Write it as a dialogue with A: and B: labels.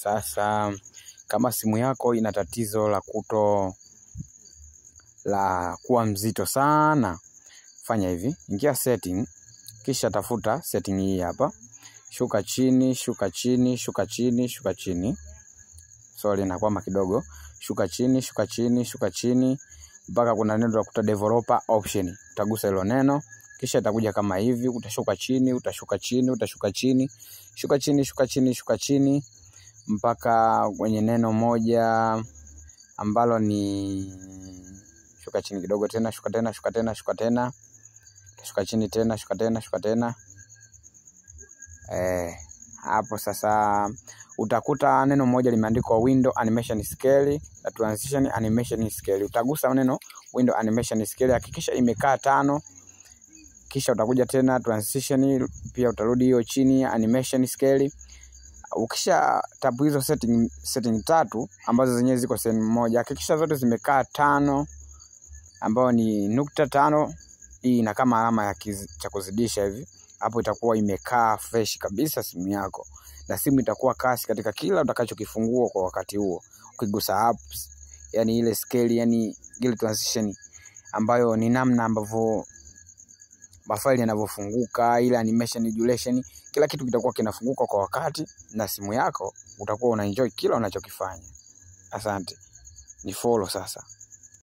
A: Sasa kama simu yako ina tatizo la kuwa mzito sana, fanya hivi. Ingia setting, kisha tafuta setting hii hapa. Shuka chini, shuka chini, shuka chini, shuka chini. Sorry, nakwama kidogo. Shuka chini, shuka chini, shuka chini. Mpaka kuna neno la kuta developer option. Utagusa hilo neno. Kisha itakuja kama hivi, utashuka chini, utashuka chini, utashuka chini. Shuka chini, shuka chini, shuka chini. Mpaka kwenye neno moja ambalo ni shuka chini kidogo tena, shuka tena, shuka tena, shuka tena. Shuka chini tena, shuka tena, shuka tena. Hapo sasa utakuta neno moja limeandikwa window animation scale na transition animation scale. Utagusa neno window animation scale, hakikisha imekaa 5. Kisha utakuja tena transition, pia utarudi hiyo chini animation scale. Ukisha tabu hizo setting 3 ambazo zenyewe ziko sehemu moja, hakikisha zote zimekaa 5 ambao ni nukta 5. Hii ina kama alama ya cha kuzidisha hivi. Hapo itakuwa imekaa fresh kabisa simu yako, na simu itakuwa kasi katika kila utakachokifungua kwa wakati huo. Ukigusa apps, yani ile scale, yani ile transition ambayo ni namna ambavyo mafaili yanavyofunguka, ile animation duration, kila kitu kitakuwa kinafunguka kwa wakati, na simu yako utakuwa unaenjoy kila unachokifanya. Asante. Ni follow sasa.